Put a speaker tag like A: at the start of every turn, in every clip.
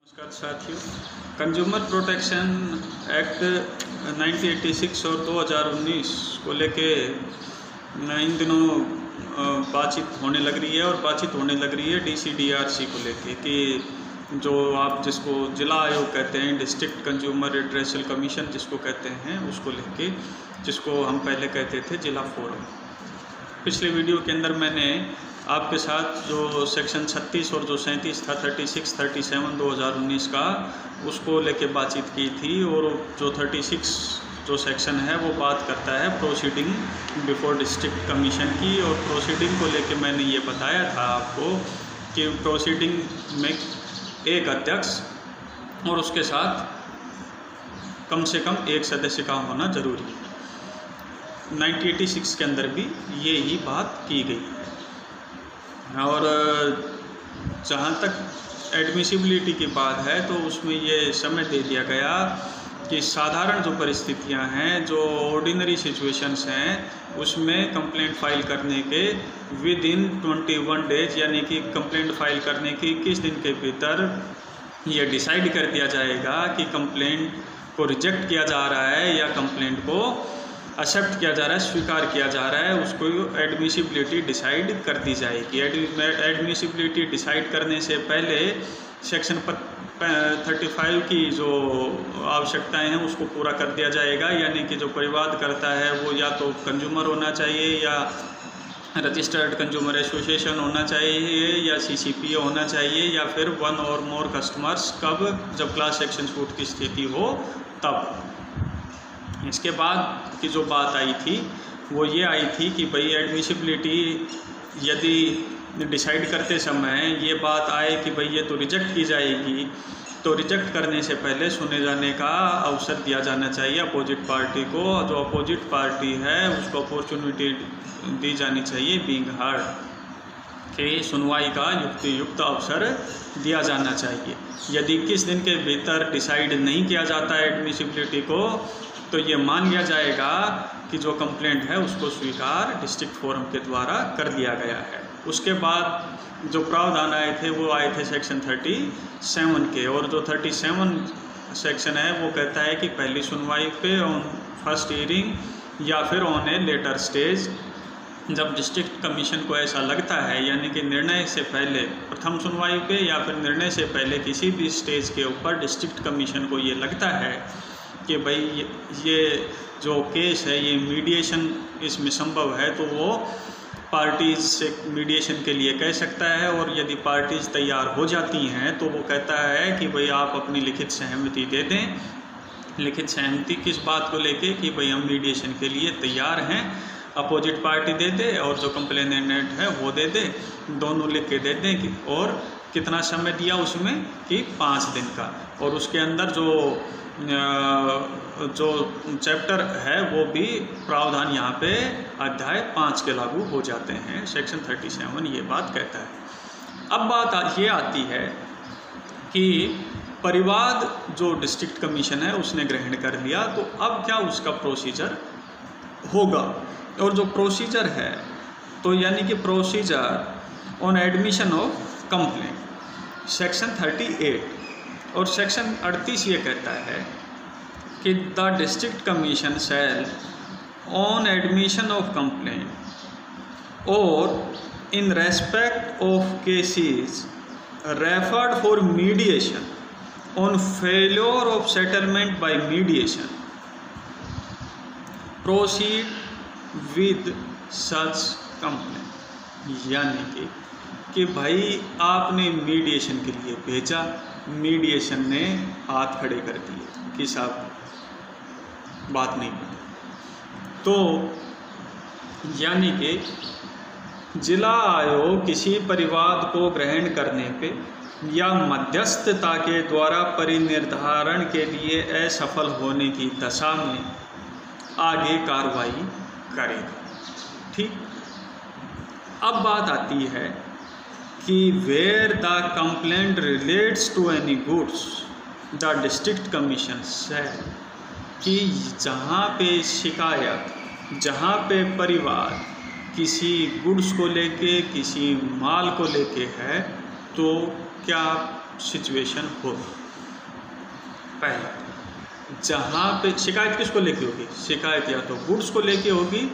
A: नमस्कार साथियों, consumer protection act 1986 और 2019 को लेके इन दिनों बातचीत होने लग रही है और बातचीत होने लग रही है DCDRC को लेके कि जो आप जिसको जिला आयोग कहते हैं, डिस्ट्रिक्ट कंज्यूमर रिड्रेसल कमीशन जिसको कहते हैं, उसको लेके, जिसको हम पहले कहते थे जिला फोरम। पिछले वीडियो के अंदर मैंने आपके साथ जो सेक्शन 36 और जो 37 था 36, 37 2019 का, उसको लेके बातचीत की थी। और जो 36 जो सेक्शन है वो बात करता है प्रोसीडिंग बिफोर डिस्ट्रिक्ट कमीशन की। और प्रोसीडिंग को लेके मैंने ये बताया था आपको कि प्रोसीडिंग में एक अध्यक्ष और उसके साथ कम से कम एक सदस्य का होना जरूरी है। 1986 के अंदर भी ये ही बात की गई है। और जहाँ तक एडमिसिबिलिटी की बात है तो उसमें ये समय दे दिया गया कि साधारण जो परिस्थितियाँ हैं, जो ऑर्डिनरी सिचुएशंस हैं, उसमें कंप्लेंट फाइल करने के विद इन 21 डेज, यानी कि कंप्लेंट फाइल करने की 21 दिन के भीतर ये डिसाइड कर दिया जाएगा कि कंप्लेंट को रिजेक्ट किया जा रहा है या कंप्लेंट को एक्सेप्ट किया जा रहा है, स्वीकार किया जा रहा है। उसको एडमिसिबिलिटी डिसाइड कर दी जाएगी। एडमिसिबिलिटी डिसाइड करने से पहले सेक्शन 35 की जो आवश्यकताएं हैं उसको पूरा कर दिया जाएगा। यानी कि जो परिवाद करता है वो या तो कंज्यूमर होना चाहिए, या रजिस्टर्ड कंज्यूमर एसोसिएशन होना चाहिए, या CCPA होना चाहिए, या फिर वन और मोर कस्टमर्स, कब, जब क्लास एक्शन सूट की स्थिति हो तब। इसके बाद की जो बात आई थी वो ये आई थी कि भाई एडमिसिबिलिटी यदि डिसाइड करते समय ये बात आए कि भाई ये तो रिजेक्ट की जाएगी, तो रिजेक्ट करने से पहले सुने जाने का अवसर दिया जाना चाहिए अपोजिट पार्टी को। जो अपोजिट पार्टी है उसको अपॉर्चुनिटी दी जानी चाहिए बीइंग हर्ड, कि सुनवाई का युक्त अवसर दिया जाना चाहिए। यदि 21 दिन के भीतर डिसाइड नहीं किया जाता है एडमिसिबिलिटी को, तो ये मान लिया जाएगा कि जो कंप्लेंट है उसको स्वीकार डिस्ट्रिक्ट फोरम के द्वारा कर दिया गया है। उसके बाद जो प्रावधान आए थे वो आए थे सेक्शन 37 के। और जो 37 सेक्शन है वो कहता है कि पहली सुनवाई पे ऑन फर्स्ट हियरिंग या फिर ऑन ए लेटर स्टेज, जब डिस्ट्रिक्ट कमीशन को ऐसा लगता है, यानी कि निर्णय से पहले, प्रथम सुनवाई पे या फिर निर्णय से पहले किसी भी स्टेज के ऊपर डिस्ट्रिक्ट कमीशन को ये लगता है कि भाई ये जो केस है ये मीडिएशन इसमें संभव है, तो वो पार्टीज़ से मीडिएशन के लिए कह सकता है। और यदि पार्टीज़ तैयार हो जाती हैं तो वो कहता है कि भाई आप अपनी लिखित सहमति दे दें। लिखित सहमति किस बात को लेके कि भाई हम मीडिएशन के लिए तैयार हैं, अपोजिट पार्टी दे दे और जो कंप्लेनेंट है वो दे दे, दोनों लिख के दे दें कि, और कितना समय दिया उसमें कि 5 दिन का। और उसके अंदर जो चैप्टर है वो भी प्रावधान यहाँ पे अध्याय 5 के लागू हो जाते हैं। सेक्शन 37 ये बात कहता है। अब बात ये आती है कि परिवाद जो डिस्ट्रिक्ट कमीशन है उसने ग्रहण कर लिया, तो अब क्या उसका प्रोसीजर होगा। और जो प्रोसीजर है तो यानी कि procedure on admission of complaint, section 38 और सेक्शन 38 ये कहता है कि the district commission shall on admission of complaint or in respect of cases referred for mediation on failure of settlement by mediation proceed with such complaint. यानी कि भाई आपने mediation के लिए भेजा, मीडिएशन ने हाथ खड़े कर दिए कि साहब बात नहीं बनी, तो यानी कि जिला आयोग किसी परिवाद को ग्रहण करने पे या मध्यस्थता के द्वारा परिनिर्धारण के लिए असफल होने की दशा में आगे कार्रवाई करेगा। ठीक, अब बात आती है कि where the complaint relates to any goods the district commission shall, कि जहाँ पे शिकायत, जहाँ पे परिवाद किसी गुड्स को लेके, किसी माल को लेके है, तो क्या सिचुएशन होगी। पहला, जहाँ पे शिकायत किसको लेके होगी, शिकायत या तो गुड्स को लेके होगी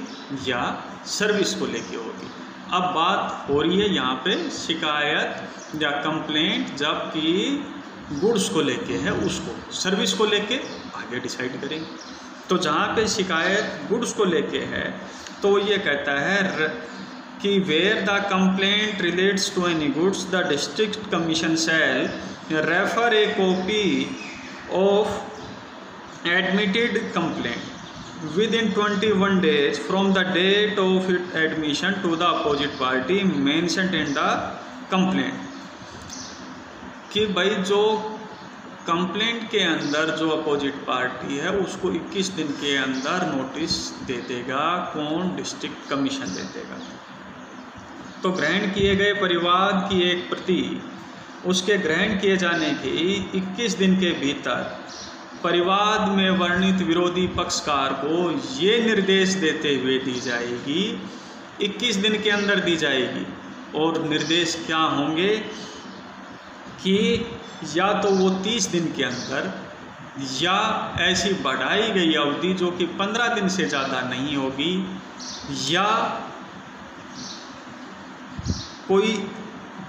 A: या सर्विस को लेके होगी। अब बात हो रही है यहाँ पे शिकायत या कंप्लेंट जबकि गुड्स को लेके है, उसको सर्विस को लेके आगे डिसाइड करेंगे। तो जहाँ पे शिकायत गुड्स को लेके है तो ये कहता है कि where the complaint relates to any goods the district commission shall refer a copy of admitted complaint within 21 days from the date of its admission to the opposite party mentioned in the complaint। कि भाई जो complaint के अंदर जो opposite party है उसको 21 दिन के अंदर नोटिस दे देगा। कौन? डिस्ट्रिक्ट कमीशन दे देगा। तो ग्रहण किए गए परिवाद की एक प्रति उसके ग्रहण किए जाने के 21 दिन के भीतर परिवाद में वर्णित विरोधी पक्षकार को ये निर्देश देते हुए दी जाएगी, 21 दिन के अंदर दी जाएगी। और निर्देश क्या होंगे कि या तो वो 30 दिन के अंदर या ऐसी बढ़ाई गई अवधि जो कि 15 दिन से ज़्यादा नहीं होगी या कोई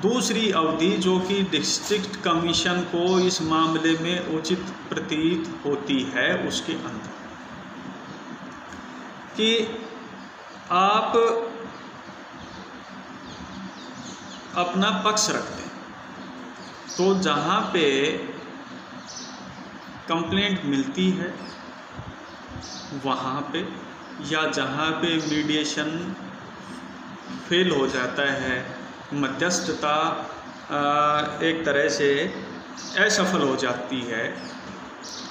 A: दूसरी अवधि जो कि डिस्ट्रिक्ट कमीशन को इस मामले में उचित प्रतीत होती है उसके अंदर, कि आप अपना पक्ष रखते हैं। तो जहाँ पे कंप्लेंट मिलती है वहाँ पे या जहाँ पे मीडिएशन फेल हो जाता है, मध्यस्थता एक तरह से असफल हो जाती है,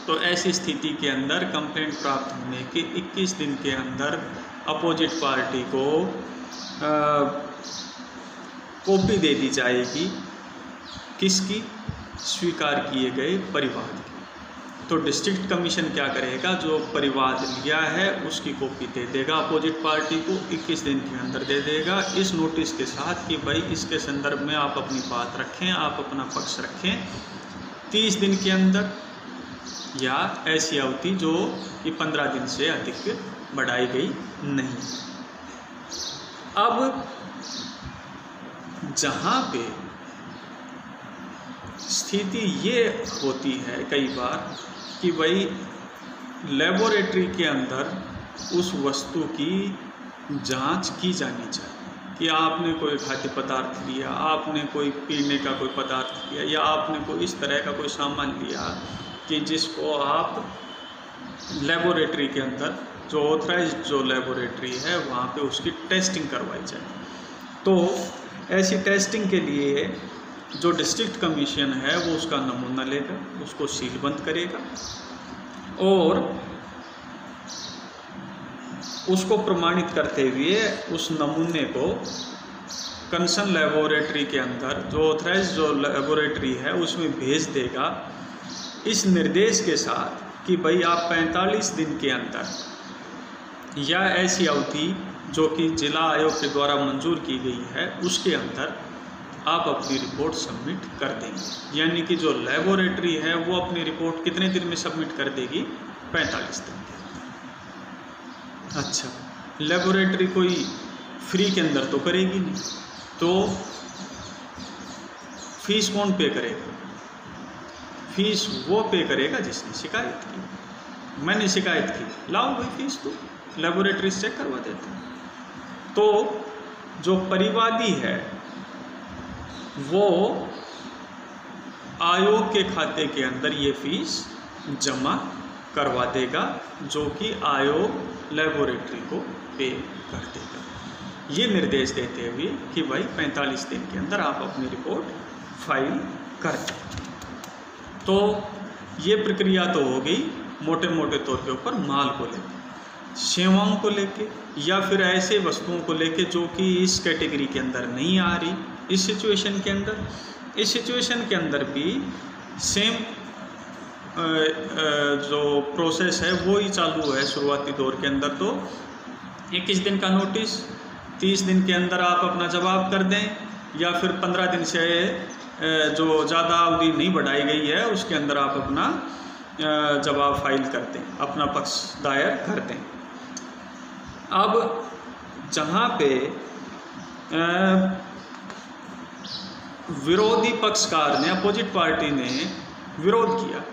A: तो ऐसी स्थिति के अंदर कंप्लेंट प्राप्त होने के 21 दिन के अंदर अपोजिट पार्टी को कॉपी दे दी जाएगी। किसकी? स्वीकार किए गए परिवाद की। तो डिस्ट्रिक्ट कमीशन क्या करेगा, जो परिवाद लिया है उसकी कॉपी दे देगा अपोजिट पार्टी को, 21 दिन के अंदर दे देगा इस नोटिस के साथ कि भाई इसके संदर्भ में आप अपनी बात रखें, आप अपना पक्ष रखें 30 दिन के अंदर या ऐसी अवधि जो कि 15 दिन से अधिक बढ़ाई गई नहीं। अब जहाँ पे स्थिति ये होती है कई बार कि भाई लेबोरेटरी के अंदर उस वस्तु की जांच की जानी चाहिए कि आपने कोई खाद्य पदार्थ लिया, आपने कोई पीने का कोई पदार्थ लिया या आपने कोई इस तरह का कोई सामान लिया कि जिसको आप लेबोरेटरी के अंदर जो ऑथराइज्ड जो लेबोरेटरी है वहाँ पे उसकी टेस्टिंग करवाई जाए। तो ऐसी टेस्टिंग के लिए जो डिस्ट्रिक्ट कमीशन है वो उसका नमूना लेगा, उसको सीलबंद करेगा और उसको प्रमाणित करते हुए उस नमूने को कंसर्न लेबोरेटरी के अंदर जो ऑथराइज्ड जो लेबोरेटरी है उसमें भेज देगा इस निर्देश के साथ कि भाई आप 45 दिन के अंदर या ऐसी अवधि जो कि जिला आयोग के द्वारा मंजूर की गई है उसके अंदर आप अपनी रिपोर्ट सबमिट कर देंगे। यानी कि जो लेबोरेटरी है वो अपनी रिपोर्ट कितने दिन में सबमिट कर देगी? 45 दिन के। अच्छा, लेबोरेटरी कोई फ्री के अंदर तो करेगी नहीं, तो फीस कौन पे करेगा? फीस वो पे करेगा जिसने शिकायत की। मैंने शिकायत की, लाओ भाई फीस तो लेबोरेटरी से चेक करवा देते हैं। तो जो परिवादी है वो आयोग के खाते के अंदर ये फीस जमा करवा देगा जो कि आयोग लेबोरेटरी को पे कर देगा। ये निर्देश देते हुए कि भाई 45 दिन के अंदर आप अपनी रिपोर्ट फाइल कर दें। तो ये प्रक्रिया तो हो गई मोटे मोटे तौर के ऊपर माल को लेकर, सेवाओं को लेके या फिर ऐसे वस्तुओं को लेके जो कि इस कैटेगरी के अंदर नहीं आ रही। इस सिचुएशन के अंदर भी सेम जो प्रोसेस है वो ही चालू है। शुरुआती दौर के अंदर तो 21 दिन का नोटिस, 30 दिन के अंदर आप अपना जवाब कर दें या फिर 15 दिन से जो ज़्यादा अवधि नहीं बढ़ाई गई है उसके अंदर आप अपना जवाब फाइल करते हैं, अपना पक्ष दायर करते हैं। अब जहाँ पे विरोधी पक्षकार ने, अपोजिट पार्टी ने विरोध किया,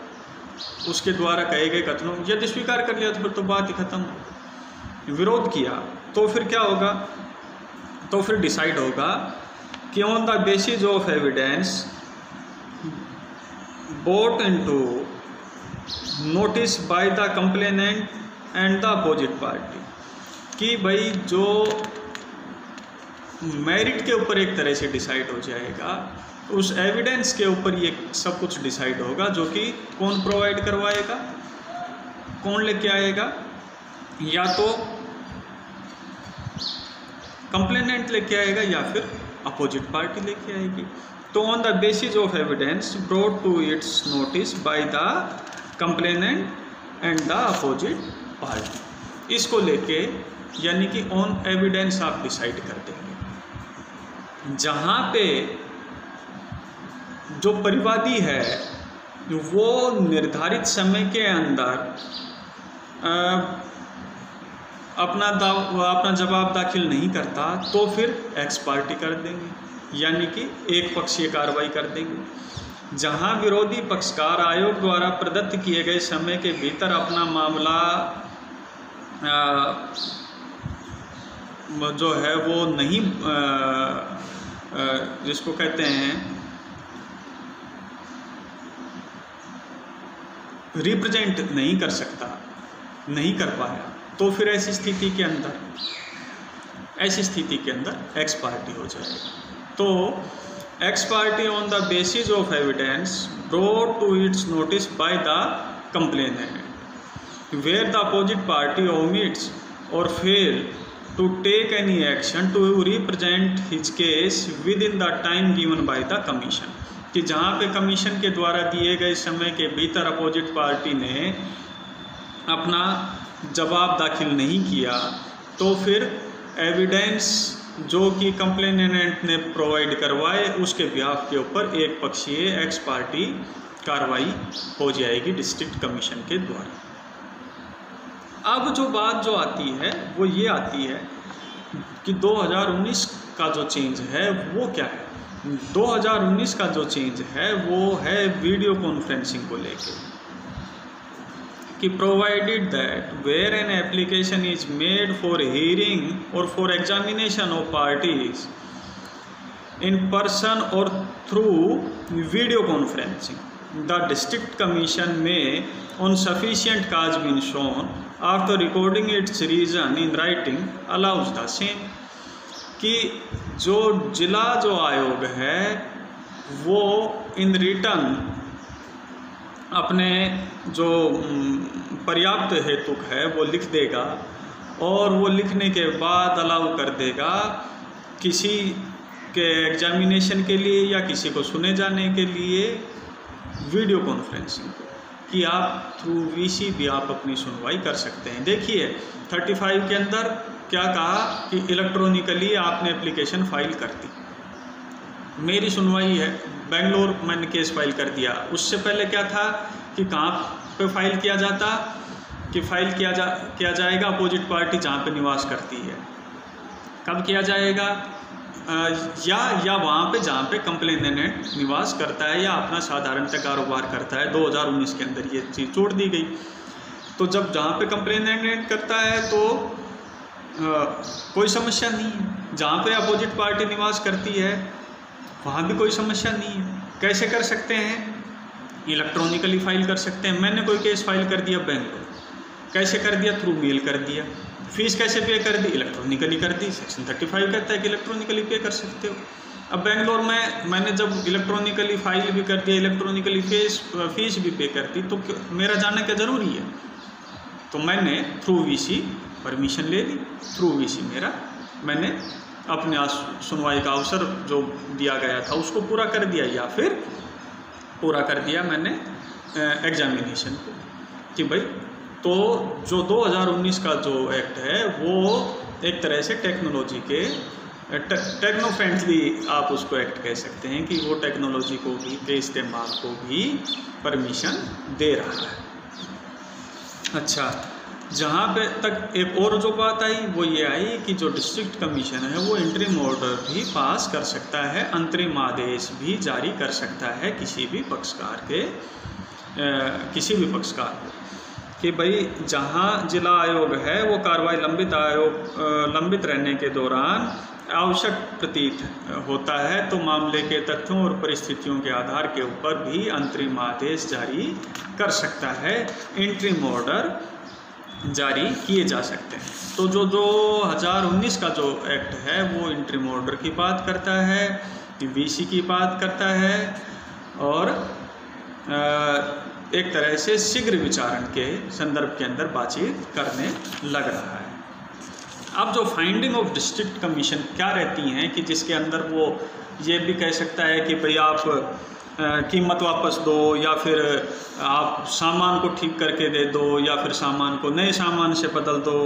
A: उसके द्वारा कहे गए कथनों यदि स्वीकार कर लिया तो फिर तो बात ही खत्म। विरोध किया तो फिर क्या होगा, तो फिर डिसाइड होगा कि on the basis of evidence brought into notice by the complainant and the opposite party, कि भाई जो मेरिट के ऊपर एक तरह से डिसाइड हो जाएगा, उस एविडेंस के ऊपर ये सब कुछ डिसाइड होगा, जो कि कौन प्रोवाइड करवाएगा, कौन लेके आएगा, या तो कंप्लेनेंट लेके आएगा या फिर अपोजिट पार्टी लेके आएगी। तो on the basis of evidence brought to its notice by the complainant and the opposite party, इसको लेके यानी कि ऑन एविडेंस आप डिसाइड कर देंगे। जहाँ पे जो परिवादी है वो निर्धारित समय के अंदर अपना जवाब दाखिल नहीं करता तो फिर एक्स पार्टी कर देंगे, यानी कि एक पक्षीय कार्रवाई कर देंगे। जहां विरोधी पक्षकार आयोग द्वारा प्रदत्त किए गए समय के भीतर अपना मामला जो है वो नहीं, जिसको कहते हैं रिप्रेजेंट नहीं कर सकता, नहीं कर पाया, तो फिर ऐसी स्थिति के अंदर एक्स पार्टी हो जाएगा। तो ex parte on the basis of evidence brought to its notice by the complainant where the opposite party omits or fail to take any action to represent his case within the time given by the commission, कि जहाँ पे commission के द्वारा दिए गए समय के भीतर अपोजिट पार्टी ने अपना जवाब दाखिल नहीं किया, तो फिर एविडेंस जो कि कंप्लेनेंट ने प्रोवाइड करवाए उसके बिहाफ के ऊपर एक पक्षीय एक्स पार्टी कार्रवाई हो जाएगी डिस्ट्रिक्ट कमीशन के द्वारा। अब जो बात जो आती है वो ये आती है कि 2019 का जो चेंज है वो क्या है। 2019 का जो चेंज है वो है वीडियो कॉन्फ्रेंसिंग को लेके, कि provided that where an application is made for hearing or for examination of parties in person or through video conferencing the district commission may on sufficient cause been shown after recording its reason in writing allows the same, कि जो जिला जो आयोग है वो in return अपने जो पर्याप्त हेतुक है वो लिख देगा, और वो लिखने के बाद अलाउ कर देगा किसी के एग्जामिनेशन के लिए या किसी को सुने जाने के लिए वीडियो कॉन्फ्रेंसिंग, कि आप थ्रू वीसी भी आप अपनी सुनवाई कर सकते हैं। देखिए 35 के अंदर क्या कहा कि इलेक्ट्रॉनिकली आपने एप्लीकेशन फाइल कर दी, मेरी सुनवाई है, बेंगलोर मैंने केस फाइल कर दिया। उससे पहले क्या था कि कहाँ पे फाइल किया जाता, कि फाइल किया जाएगा अपोजिट पार्टी जहाँ पे निवास करती है, कब किया जाएगा, या वहाँ पे जहाँ पे कंप्लेनेंट निवास करता है या अपना साधारणतः कारोबार करता है। 2019 के अंदर ये चीज़ जोड़ दी गई। तो जब जहाँ पे कंप्लेनेंट करता है तो कोई समस्या नहीं है, जहाँ पे अपोजिट पार्टी निवास करती है वहाँ भी कोई समस्या नहीं है। कैसे कर सकते हैं, इलेक्ट्रॉनिकली फाइल कर सकते हैं। मैंने कोई केस फाइल कर दिया बेंगलोर, कैसे कर दिया, थ्रू मेल कर दिया। फीस कैसे पे कर दी, इलेक्ट्रॉनिकली कर दी। सेक्शन 35 कहता है कि इलेक्ट्रॉनिकली पे कर सकते हो। अब बेंगलोर में मैंने जब इलेक्ट्रॉनिकली फाइल भी कर दिया, इलेक्ट्रॉनिकली फीस भी पे कर दी, तो मेरा जाना क्या ज़रूरी है। तो मैंने थ्रू वीसी परमिशन ले ली, थ्रू वीसी मैंने अपने सुनवाई का अवसर जो दिया गया था उसको पूरा कर दिया, या फिर पूरा कर दिया मैंने एग्जामिनेशन को। कि भाई तो जो 2019 का जो एक्ट है वो एक तरह से टेक्नोलॉजी के टेक्नो फ्रेंडली आप उसको एक्ट कह सकते हैं कि वो टेक्नोलॉजी को भी के इस्तेमाल को भी परमिशन दे रहा है। अच्छा, जहाँ पे तक एक और जो बात आई वो ये आई कि जो डिस्ट्रिक्ट कमीशन है वो इंटरिम ऑर्डर भी पास कर सकता है, अंतरिम आदेश भी जारी कर सकता है किसी भी पक्षकार को कि भाई जहाँ जिला आयोग है वो कार्रवाई लंबित रहने के दौरान आवश्यक प्रतीत होता है तो मामले के तथ्यों और परिस्थितियों के आधार के ऊपर भी अंतरिम आदेश जारी कर सकता है, इंटरिम ऑर्डर जारी किए जा सकते हैं। तो जो 2019 का जो एक्ट है वो इंटरिम ऑर्डर की बात करता है, वीसी की बात करता है और एक तरह से शीघ्र विचारण के संदर्भ के अंदर बातचीत करने लग रहा है। अब जो फाइंडिंग ऑफ डिस्ट्रिक्ट कमीशन क्या रहती हैं कि जिसके अंदर वो ये भी कह सकता है कि भाई आप कीमत वापस दो या फिर आप सामान को ठीक करके दे दो या फिर सामान को नए सामान से बदल दो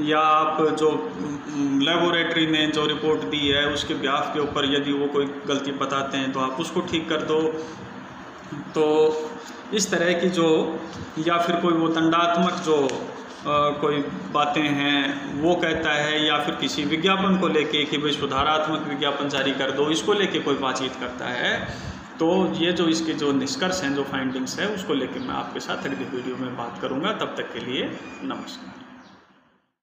A: या आप जो लेबोरेटरी ने जो रिपोर्ट दी है उसके ब्याफ के ऊपर यदि वो कोई गलती बताते हैं तो आप उसको ठीक कर दो। तो इस तरह की जो या फिर कोई वो दंडात्मक जो कोई बातें हैं वो कहता है या फिर किसी विज्ञापन को लेके कि भाई सुधारात्मक विज्ञापन जारी कर दो, इसको लेके कोई बातचीत करता है। तो ये जो इसके जो निष्कर्ष हैं, जो फाइंडिंग्स है, उसको लेके मैं आपके साथ अगली वीडियो में बात करूँगा। तब तक के लिए नमस्कार।